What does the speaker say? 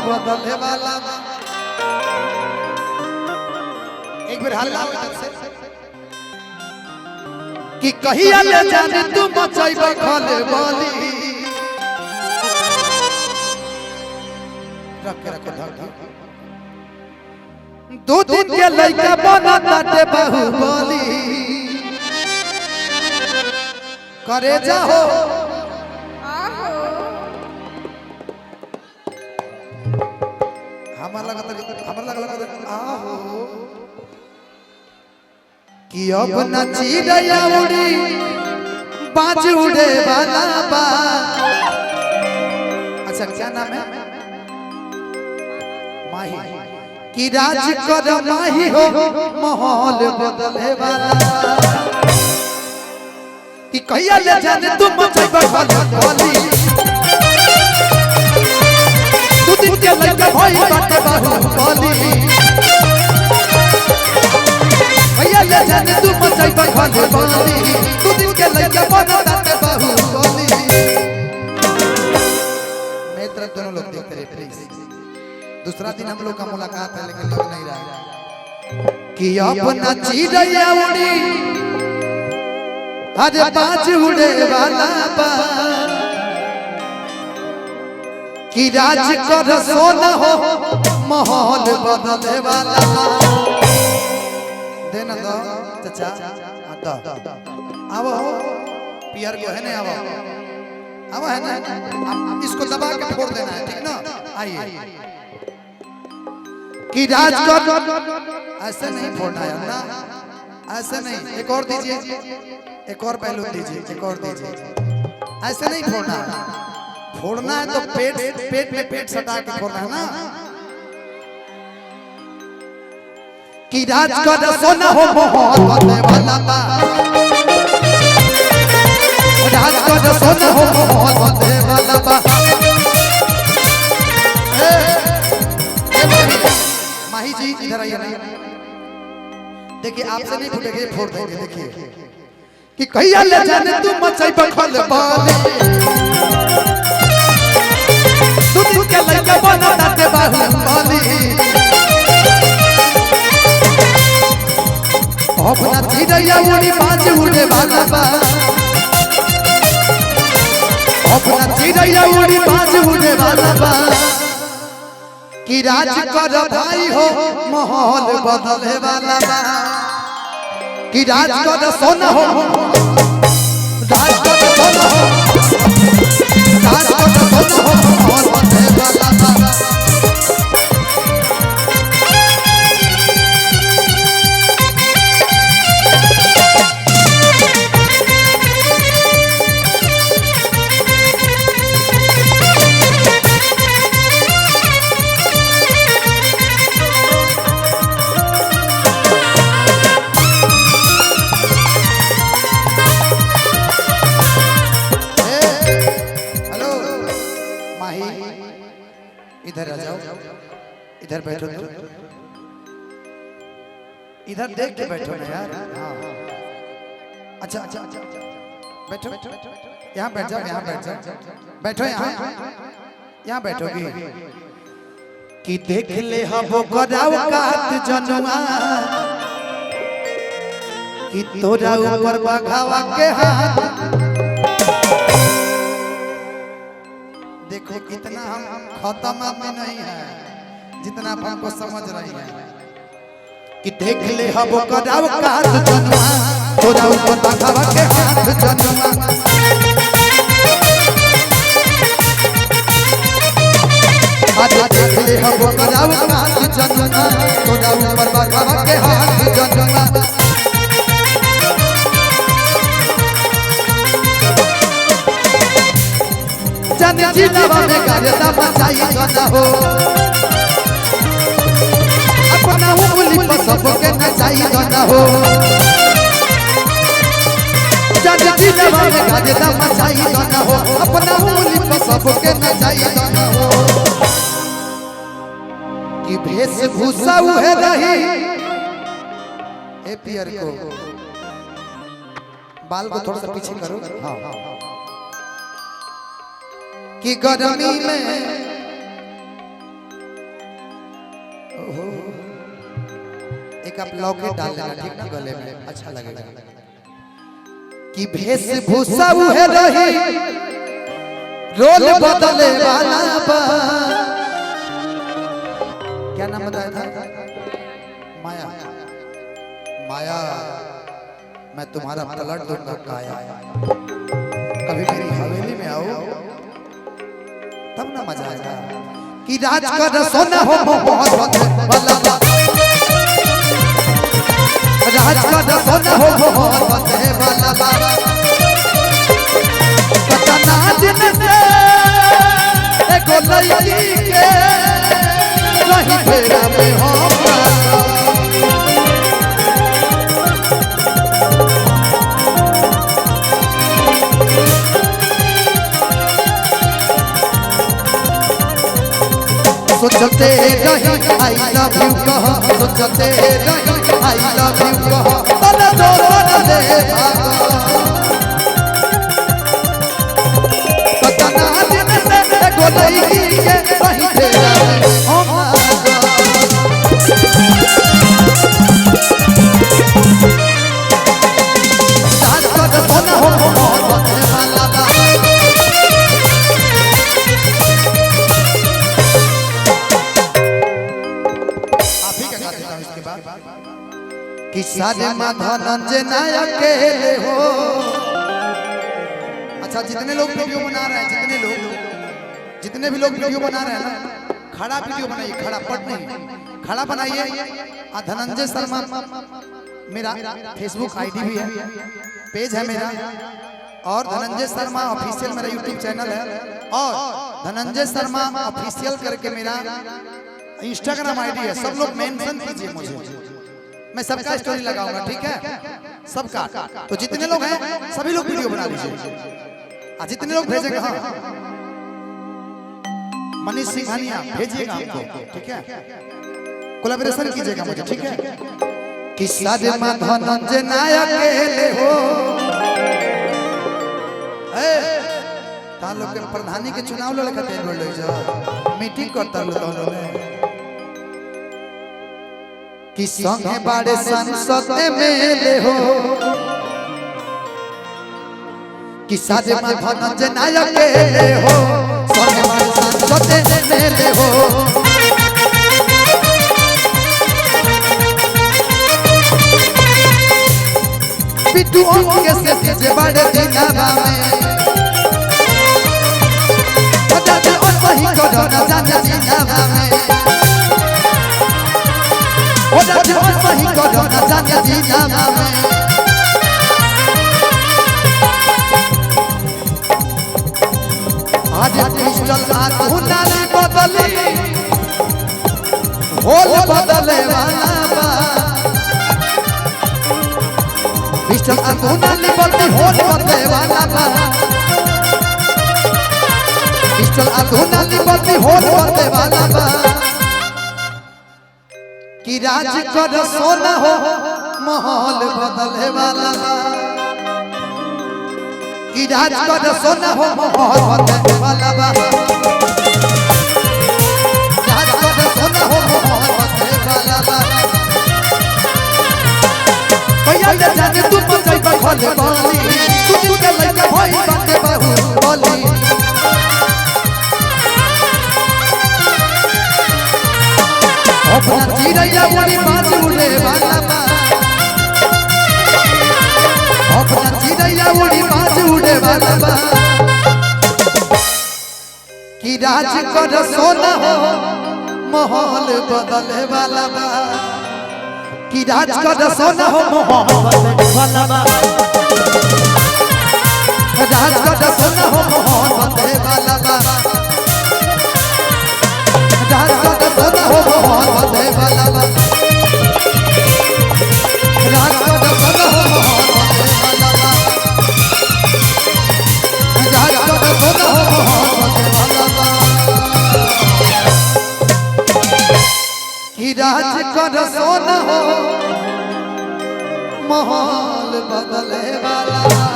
बदले वाला एक बार हल्ला हो इधर से कि कहिया ले जाने तू मचाइबे खले बोली रख रख दो दिन के लइका बना ताटे बाहुबली करे जाओ हमारा लगा आहो कि अब न चिड़िया उड़ी बाज उड़े वाला बा। अच्छा क्या नाम है? माही कि राज कर माही हो माहौल बदले वाला कि कहिया ले जाने तुम मचाइबे खले बोली तू दिन के लइका भाई बाटे बाहुबली कहिया ले जाने तुम मचाइबे खले बोली तू दिन के लइका बाटे बाहुबली। मेरी तरफ दोनों लोग देखते रहे प्लीज। दूसरा दिन हम लोग का मुलाकात है लेकिन लग नहीं रहा कि अपना चिड़िया उड़ी अरे बाज उड़े वाला बा कि राज कर सोना हो माहौल बदले वाला देना दो चाचा आओ पियर को है ना आओ है ना इसको दबा के फोड़ देना है ठीक ना आइए कि राज कर ऐसे नहीं फोड़ना है ना ऐसे नहीं एक और दीजिए एक और पहलू दीजिए एक और दीजिए ऐसे नहीं फोड़ना है फोड़ना है तो पेट में पेट सटा के फोड़ना है ना कि राज कर सोना हो माहौल बदले वाला बा राज कर सोना हो माहौल बदले वाला बा। माही जी इधर आइए ना देखिए आपसे नहीं फूटेंगे फोड़ देंगे देखिए कि कहिया ले जाने तू मचाइबे खले बोली तू दिन के लइका बना ताटे बाहुबली अपना चिड़िया उड़ी बाज उड़े वाला बा अपना चिड़िया उड़ी बाज उड़े वाला बा कि राज कर भाई हो माहौल बदले वाला बा कि राज कर सोना हो राज कर सोना हो राज कर सोना हो माहौल बदले वाला बा। इधर आ जाओ इधर बैठो तो इधर देख के बैठो ना यार हाँ अच्छा अच्छा बैठो यहाँ बैठ जाओ यहाँ बैठ जाओ बैठो यहाँ बैठोगी कि देख ले हम कराव कात जनुआ कि तोरा ऊपर बघावा के हाथ देखो कितना हम खत्म में नहीं है जितना आप हमको समझ रही हैं कि देख ले हम कराव कात जनुआ तोरा ऊपर बघावा के हाथ जनुआ देख ले हम कराव कात जनुआ तोरा ऊपर बघावा के हाथ जनुआ जाने जिलावा में करता मचाई जाना हो अपना उंगली पर सबके नचाई जाना हो जाने जिलावा में करता मचाई जाना हो अपना उंगली पर सबके नचाई जाना हो कि वेशभूषा उहे रही ए पियर को बाल को थोड़ा सा पीछे करो हाँ कि गर्मी में एक आप लॉकेट डाल देना ठीक ना गले में, अच्छा लगेगा। कि वेशभूषा उहे रही रोल बदले वाला बा। क्या नाम बताया था? माया। माया मैं तुम्हारा पलट दूंगा काया। कभी मेरी हवेली में आओ तब ना मजा आएगा। कि राज का सोना हो मोहब्बत वाला बा। राज का सोना हो मोहब्बत वाला बा। पता ना दिन से एक लड़की के रही फेरा में हो। सोचते रही आई लव यू कहो, सोचते रही आई लव यू कहो, तने जोर दे भागो। पता ना दिन से गोलई के रही तेरा ओ मागो। राज का सोना हो मोहब्बत वाला बा। कि सारे धनंजय नायक अकेले हो। अच्छा जितने लोग वीडियो बना रहे हैं, जितने भी लोग वीडियो बना रहे हैं ना, खड़ा वीडियो बनाइए, खड़ा पट नहीं, खड़ा बनाइए। धनंजय शर्मा मेरा फेसबुक आईडी भी है, पेज है मेरा, और धनंजय शर्मा ऑफिशियल मेरा यूट्यूब चैनल है, और धनंजय शर्मा ऑफिशियल करके मेरा इंस्टाग्राम आईडी है। सब लोग मेंशन कीजिए मुझे, मैं सबका स्टोरी लगाऊंगा, ठीक है? सबका। तो जितने लोग हैं सभी लोग वीडियो बना लीजिए। जितने लोग भेजेंगे, हाँ मनीष सिंघानिया भेजिएगा हमको, ठीक है? कोलैबोरेशन कीजिएगा मुझे, ठीक है? कि सारे धनंजय नायक अकेले हो। तान लोग के प्रधानी के चुनाव लड़कते बोल मीटिंग करता लोग कि संगे बाड़े संसद में हो। कि सारे धनंजय नायक अकेले हो, संगे बाड़े संसद में हो। बिट्टू के से दीजे बड़े दिनावा में बजाते और वही करो ना जाने दिनावा में। बजाते और वही करो ना जाने दिनावा में। आज क्रिस्टल आधुनाली बदली होल बदले वाला बा। क्रिस्टल आधुनाली बदली होल बदले वाला बा। क्रिस्टल आधुनाली बदली होल बदले वाला बा। कि राज कर सोना हो माहौल बदले वाला बा। कि राज कर सोना हो माहौल बदले वाला बा। राज कर सोना हो माहौल बदले वाला बा। भैया ये जाने तू बचाई बखले बोली, तू के लइका भाई बाटे बाहु बोली। अपना चिड़ैया उड़ी बाज उड़े वाला बा। अपना चिड़ैया उड़ी बाज उड़े वाला बा। कि राज कर सोना हो माहौल बदले वाला बा। कि राज कर सोना हो माहौल बदले वाला बा। राज कर सोना हो माहौल बदले वाला बा। राज कर सोना हो माहौल बदले वाला बा। राज कर सोना हो माहौल बदले वाला बा। राज कर सोना हो माहौल बदले वाला बा। कि राज कर सोना हो माहौल बदले वाला।